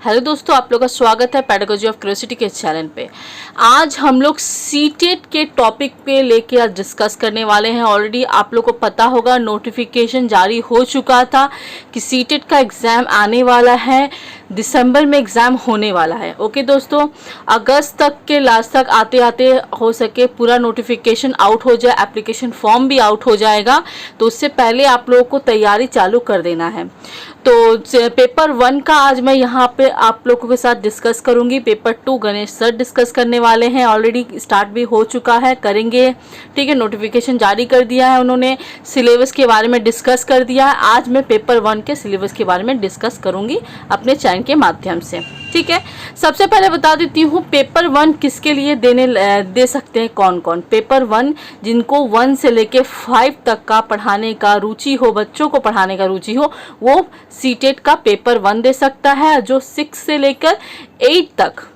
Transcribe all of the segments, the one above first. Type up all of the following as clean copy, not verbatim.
Hello दोस्तों, आप लोगों का स्वागत है पेडागोजी ऑफ क्यूरियोसिटी के चैनल पे। आज हम लोग सीटेट के टॉपिक पे लेके आज डिस्कस करने वाले हैं। ऑलरेडी आप लोगों को पता होगा, नोटिफिकेशन जारी हो चुका था कि सीटेट का एग्ज़ाम आने वाला है, दिसंबर में एग्ज़ाम होने वाला है। ओके दोस्तों, अगस्त तक के लास्ट तक आते आते हो सके पूरा नोटिफिकेशन आउट हो जाए, एप्लीकेशन फॉर्म भी आउट हो जाएगा, तो उससे पहले आप लोगों को तैयारी चालू कर देना है। तो पेपर 1 का आज मैं यहाँ पे आप लोगों के साथ डिस्कस करूँगी। पेपर 2 गणेश सर डिस्कस करने वाले हैं, ऑलरेडी स्टार्ट भी हो चुका है, करेंगे। ठीक है, नोटिफिकेशन जारी कर दिया है उन्होंने, सिलेबस के बारे में डिस्कस कर दिया है। आज मैं पेपर 1 के सिलेबस के बारे में डिस्कस करूँगी अपने चैनल के माध्यम से। ठीक है, सबसे पहले बता देती हूँ पेपर 1 किसके लिए दे सकते हैं, कौन कौन। पेपर 1 जिनको 1 से लेके 5 तक का पढ़ाने का रुचि हो, बच्चों को पढ़ाने का रुचि हो, वो सीटेट का पेपर 1 दे सकता है। जो 6 से लेकर 8 तक,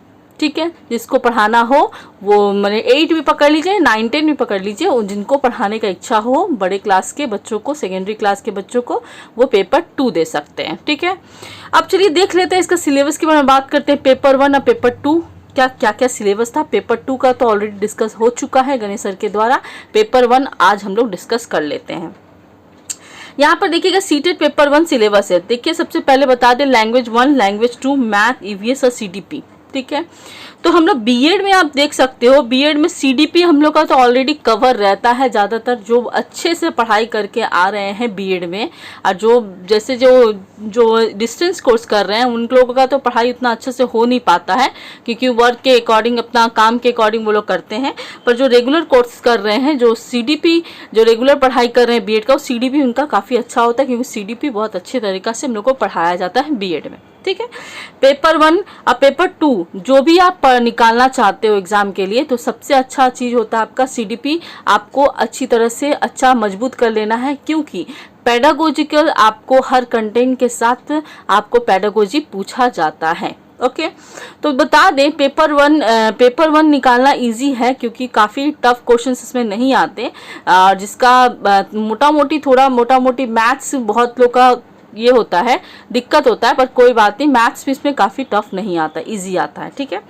ठीक है, जिसको पढ़ाना हो वो मैंने 8 भी पकड़ लीजिए, 9, 10 भी पकड़ लीजिए, जिनको पढ़ाने का इच्छा हो बड़े क्लास के बच्चों को, सेकेंडरी क्लास के बच्चों को, वो पेपर 2 दे सकते हैं। ठीक है, अब चलिए देख लेते हैं इसका सिलेबस के बारे में बात करते हैं। पेपर 1 और पेपर 2 क्या क्या सिलेबस था। पेपर 2 का तो ऑलरेडी डिस्कस हो चुका है गणेश सर के द्वारा। पेपर 1 आज हम लोग डिस्कस कर लेते हैं। यहाँ पर देखिएगा सीटेट पेपर 1 सिलेबस है। देखिए, सबसे पहले बता दें लैंग्वेज 1, लैंग्वेज 2, मैथ, ईवीएस और सीडीपी। ठीक है, तो हम लोग बीएड में आप देख सकते हो, बीएड में सीडीपी हम लोग का तो ऑलरेडी कवर रहता है। ज़्यादातर जो अच्छे से पढ़ाई करके आ रहे हैं बीएड में, और जो डिस्टेंस कोर्स कर रहे हैं उन लोगों का तो पढ़ाई उतना अच्छे से हो नहीं पाता है, क्योंकि वर्क के अकॉर्डिंग, अपना काम के अकॉर्डिंग वो लोग करते हैं। पर जो रेगुलर कोर्स कर रहे हैं, जो सीडीपी, जो रेगुलर पढ़ाई कर रहे हैं बीएड का, वो सीडीपी उनका काफ़ी अच्छा होता है, क्योंकि सीडीपी बहुत अच्छे तरीक़ा से हम लोग को पढ़ाया जाता है बीएड में। ठीक है, पेपर 1 और पेपर 2 जो भी आप निकालना चाहते हो एग्जाम के लिए, तो सबसे अच्छा चीज़ होता है आपका सीडीपी। आपको अच्छी तरह से अच्छा मजबूत कर लेना है, क्योंकि पेडागोजिकल आपको हर कंटेंट के साथ आपको पेडागोजी पूछा जाता है। ओके, तो बता दें पेपर 1 निकालना इजी है, क्योंकि काफ़ी टफ क्वेश्चंस इसमें नहीं आते। जिसका मोटा मोटी मैथ्स बहुत लोग का ये होता है, दिक्कत होता है, पर कोई बात नहीं, मैथ्स भी इसमें काफ़ी टफ नहीं आता, इजी आता है। ठीक है,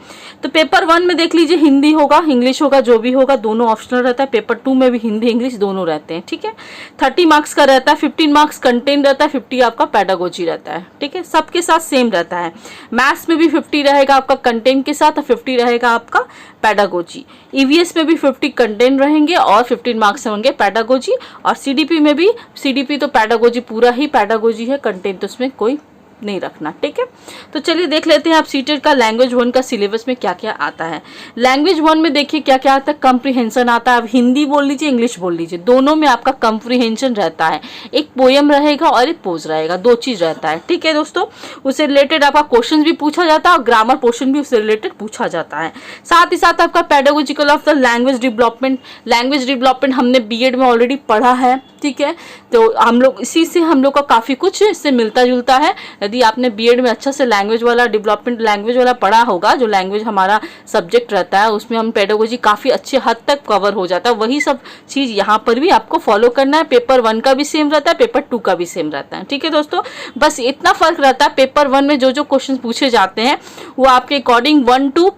तो पेपर 1 में देख लीजिए हिंदी होगा, इंग्लिश होगा, जो भी होगा दोनों ऑप्शनल रहता है। पेपर 2 में भी हिंदी इंग्लिश दोनों रहते हैं। ठीक है, 30 मार्क्स का रहता है, 15 मार्क्स कंटेंट रहता है, 50 आपका पेडागोजी रहता है। ठीक है, सबके साथ सेम रहता है। मैथ्स में भी 50 रहेगा आपका कंटेंट के साथ, और 50 रहेगा आपका पेडागोजी। ईवीएस में भी 50 कंटेंट रहेंगे और 15 मार्क्स होंगे पेडागोजी। और सीडीपी में भी, सीडीपी तो पेडागोजी पूरा ही पेडागोजी है, कंटेंट तो उसमें कोई नहीं रखना। ठीक है, तो चलिए देख लेते हैं आप सीटेट का लैंग्वेज 1 का सिलेबस में क्या क्या आता है। लैंग्वेज 1 में देखिए क्या क्या आता है। कंप्रीहेंशन आता है, आप हिंदी बोल लीजिए, इंग्लिश बोल लीजिए, दोनों में आपका कंप्रीहेंशन रहता है। एक पोएम रहेगा और एक पोज रहेगा, 2 चीज़ रहता है। ठीक है दोस्तों, उससे रिलेटेड आपका क्वेश्चन भी पूछा जाता है और ग्रामर पोर्शन भी उससे रिलेटेड पूछा जाता है। साथ ही साथ आपका pedagogical of the language development हमने बीएड में ऑलरेडी पढ़ा है। ठीक है, तो हम लोग इसी से हम लोग का काफ़ी कुछ इससे मिलता जुलता है। यदि आपने बीएड में अच्छा से लैंग्वेज वाला डेवलपमेंट लैंग्वेज वाला पढ़ा होगा, जो लैंग्वेज हमारा सब्जेक्ट रहता है, उसमें हम पेडागोजी काफ़ी अच्छे हद तक कवर हो जाता है। वही सब चीज़ यहाँ पर भी आपको फॉलो करना है। पेपर 1 का भी सेम रहता है, पेपर 2 का भी सेम रहता है। ठीक है दोस्तों, बस इतना फ़र्क रहता है। पेपर 1 में जो क्वेश्चन पूछे जाते हैं वो आपके अकॉर्डिंग 1 to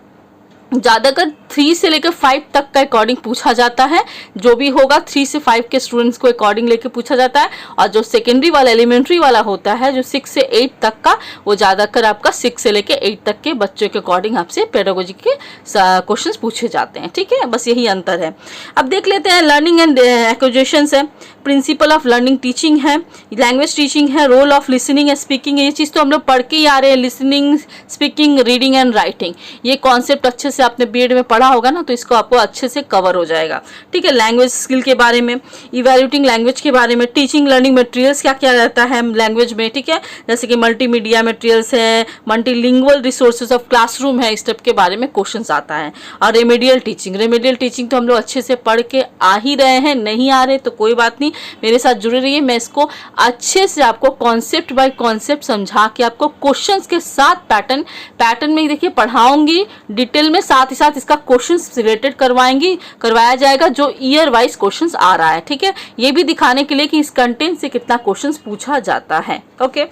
ज़्यादातर 3 से लेकर 5 तक का अकॉर्डिंग पूछा जाता है। जो भी होगा 3 से 5 के स्टूडेंट्स को अकॉर्डिंग लेके पूछा जाता है। और जो सेकेंडरी वाला, एलिमेंट्री वाला होता है, जो 6 से 8 तक का, वो ज़्यादातर आपका 6 से लेकर 8 तक के बच्चों के अकॉर्डिंग आपसे पेडागोजी के क्वेश्चंस पूछे जाते हैं। ठीक है, बस यही अंतर है। अब देख लेते हैं लर्निंग एंड एक्विजिशंस है, प्रिंसिपल ऑफ लर्निंग टीचिंग है, लैंग्वेज टीचिंग है, role of listening and speaking. ये चीज़ तो हम लोग पढ़ के ही आ रहे हैं, listening, speaking, reading and writing. ये कॉन्सेप्ट अच्छे से आपने बीएड में पढ़ा होगा ना, तो इसको आपको अच्छे से कवर हो जाएगा। ठीक है, लैंग्वेज स्किल के बारे में, इवैल्यूएटिंग लैंग्वेज के बारे में, टीचिंग लर्निंग मटेरियल्स क्या क्या रहता है लैंग्वेज में। ठीक है, जैसे कि मल्टीमीडिया मटेरियल्स है, मल्टीलिंगुअल रिसोर्सेज ऑफ क्लासरूम है, इस टाइप के बारे में क्वेश्चंस आता है। और रेमेडियल टीचिंग तो हम लोग अच्छे से पढ़ के आ ही रहे हैं, नहीं आ रहे तो कोई बात नहीं, मेरे साथ जुड़े रहिए। मैं इसको अच्छे से आपको कॉन्सेप्ट बाय कॉन्सेप्ट समझा के आपको क्वेश्चंस के साथ पैटर्न में देखिए पढ़ाऊंगी डिटेल में, साथ ही साथ इसका क्वेश्चंस रिलेटेड करवाया जाएगा जो ईयर वाइज क्वेश्चंस आ रहा है। ठीक है, ये भी दिखाने के लिए कि इस कंटेंट से कितना क्वेश्चंस पूछा जाता है। ओके,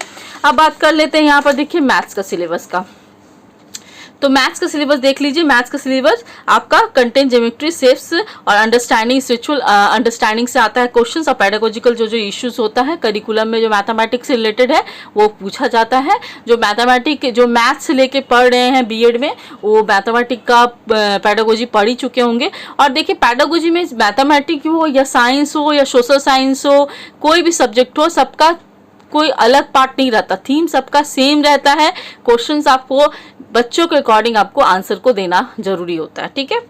अब बात कर लेते हैं यहाँ पर देखिए मैथ्स का सिलेबस का। तो मैथ्स का सिलेबस देख लीजिए। मैथ्स का सिलेबस आपका कंटेंट, ज्योमेट्री, शेप्स और अंडरस्टैंडिंग, स्पिरिचुअल अंडरस्टैंडिंग से आता है क्वेश्चंस, और पेडागोजिकल जो इश्यूज होता है करिकुलम में जो मैथमेटिक्स से रिलेटेड है वो पूछा जाता है। जो मैथ्स से लेके पढ़ रहे हैं बीएड में वो मैथमेटिक का पेडागोजी पढ़ ही चुके होंगे। और देखिए पेडागोजी में मैथमेटिक हो या साइंस हो या सोशल साइंस हो, कोई भी सब्जेक्ट हो, सबका कोई अलग पार्ट नहीं रहता, थीम सबका सेम रहता है। क्वेश्चंस आपको बच्चों के अकॉर्डिंग आपको आंसर को देना जरूरी होता है। ठीक है,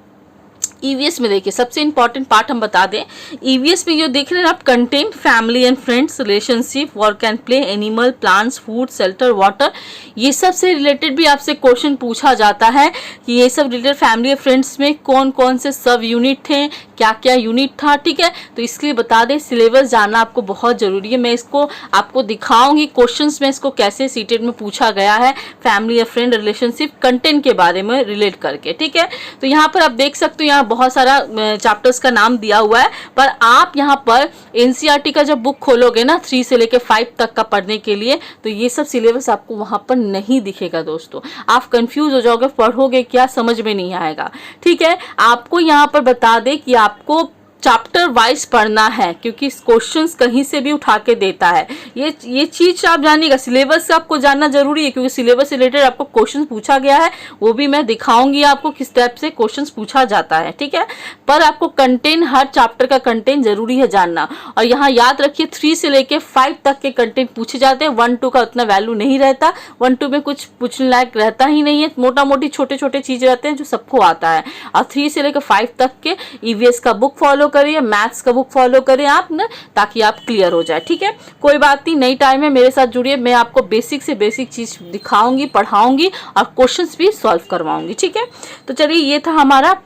ईवीएस में देखिए सबसे इंपॉर्टेंट पार्ट हम बता दें। ईवीएस में जो देख रहे हैं आप, content, family and friends, relationship, work and play, animal, plants, food, shelter, water, ये सब से रिलेटेड भी आपसे क्वेश्चन पूछा जाता है कि ये सब रिलेटेड फैमिली और फ्रेंड्स में कौन कौन से सब यूनिट थे, क्या क्या यूनिट था। ठीक है, तो इसके लिए बता दें सिलेबस जानना आपको बहुत जरूरी है। मैं इसको आपको दिखाऊंगी क्वेश्चंस में इसको कैसे सीटेट में पूछा गया है, फैमिली या फ्रेंड, रिलेशनशिप, कंटेंट के बारे में रिलेट करके। ठीक है, तो यहाँ पर आप देख सकते हो यहाँ बहुत सारा चैप्टर्स का नाम दिया हुआ है, पर आप यहाँ पर एनसीईआरटी का जब बुक खोलोगे ना 3 से लेके 5 तक का पढ़ने के लिए, तो ये सब सिलेबस आपको वहाँ पर नहीं दिखेगा दोस्तों। आप कंफ्यूज हो जाओगे, पढ़ोगे क्या समझ में नहीं आएगा। ठीक है, आपको यहाँ पर बता दें कि आपको चैप्टर वाइज पढ़ना है, क्योंकि क्वेश्चंस कहीं से भी उठा के देता है। ये चीज आप जानिएगा, सिलेबस आपको जानना जरूरी है, क्योंकि सिलेबस से रिलेटेड आपको क्वेश्चंस पूछा गया है, वो भी मैं दिखाऊंगी आपको किस टाइप से क्वेश्चंस पूछा जाता है। ठीक है, पर आपको कंटेंट, हर चैप्टर का कंटेंट जरूरी है जानना। और यहाँ याद रखिए 3 से लेके 5 तक के कंटेंट पूछे जाते हैं। 1-2 का उतना वैल्यू नहीं रहता, 1-2 में कुछ पूछने लायक रहता ही नहीं है, मोटा मोटी छोटे छोटे चीज रहते हैं जो सबको आता है। और 3 से लेकर 5 तक के ईवीएस का बुक फॉलो करिए, मैथ्स का बुक फॉलो करें आप ना, ताकि आप क्लियर हो जाए। ठीक है, कोई बात नहीं, नई टाइम है, मेरे साथ जुड़िए, मैं आपको बेसिक से बेसिक चीज दिखाऊंगी, पढ़ाऊंगी और क्वेश्चंस भी सॉल्व करवाऊंगी। ठीक है, तो चलिए ये था हमारा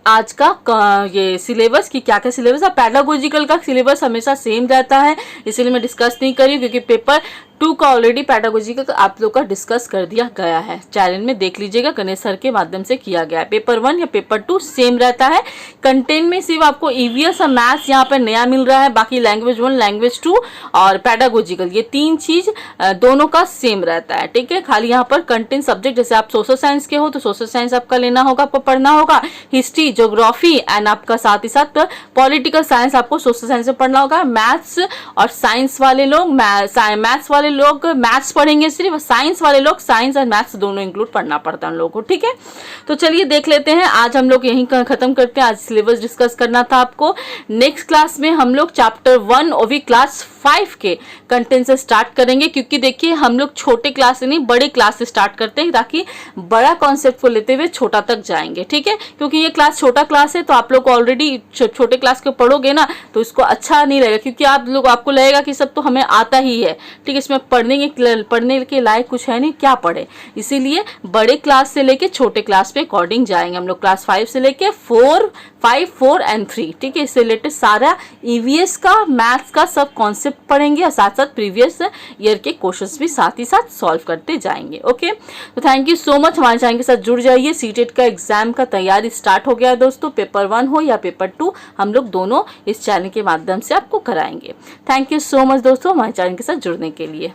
आज का ये सिलेबस की क्या क्या सिलेबस है। पेडागोजिकल का सिलेबस हमेशा सेम रहता है, इसलिए मैं डिस्कस नहीं करी, क्योंकि पेपर 2 का ऑलरेडी पेडागोजिकल का आप लोग का डिस्कस कर दिया गया है। चैनल में देख लीजिएगा, गणेश सर के माध्यम से किया गया है। पेपर 1 या पेपर 2 सेम रहता है। कंटेंट में सिर्फ आपको ईवीएस और मैथ्स यहाँ पर नया मिल रहा है, बाकी लैंग्वेज 1, लैंग्वेज 2 और पेडागोजिकल, ये 3 चीज दोनों का सेम रहता है। ठीक है, खाली यहाँ पर कंटेंट सब्जेक्ट, जैसे आप सोशल साइंस के हो तो सोशल साइंस आपका लेना होगा, आपको पढ़ना होगा। हिस्ट्री, ज्योग्राफी एंड आपका साथ ही साथ पॉलिटिकल साइंस आपको सोशल साइंस में पढ़ना होगा। मैथ्स और साइंस वाले लोग मैथ्स वाले लोग मैथ्स पढ़ेंगे सिर्फ, साइंस वाले लोग साइंस और मैथ्स दोनों इंक्लूड पढ़ना पड़ता है उन लोगों को। ठीक है, तो चलिए देख लेते हैं, आज हम लोग यहीं खत्म करते हैं। आज सिलेबस डिस्कस करना था आपको। नेक्स्ट क्लास में हम लोग चैप्टर 1 और भी क्लास 5 के कंटेंट से स्टार्ट करेंगे, क्योंकि देखिए हम लोग छोटे क्लास से नहीं बड़े क्लास से स्टार्ट करते हैं, ताकि बड़ा कॉन्सेप्ट को लेते हुए छोटा तक जाएंगे। ठीक है, क्योंकि ये क्लास छोटा क्लास है, तो आप लोग ऑलरेडी छोटे क्लास के पढ़ोगे ना, तो इसको अच्छा नहीं लगेगा, क्योंकि आपको लगेगा कि सब तो हमें आता ही है। ठीक है, इसमें पढ़ने के लायक कुछ है नहीं, क्या पढ़े। इसीलिए बड़े क्लास से लेके छोटे क्लास पे अकॉर्डिंग जाएंगे हम लोग। क्लास 5 से लेके 4 एंड 3। ठीक है, इससे रिलेटेड सारा ईवीएस का, मैथ्स का सब कॉन्सेप्ट पढ़ेंगे और साथ साथ प्रीवियस ईयर के क्वेश्चंस भी साथ ही साथ सॉल्व करते जाएंगे। ओके, तो थैंक यू सो मच, हमारे चैनल के साथ जुड़ जाइए। सीटेट का एग्जाम का तैयारी स्टार्ट हो गया है दोस्तों, पेपर 1 हो या पेपर 2, हम लोग दोनों इस चैनल के माध्यम से आपको कराएंगे। थैंक यू सो मच दोस्तों, हमारे चैनल के साथ जुड़ने के लिए।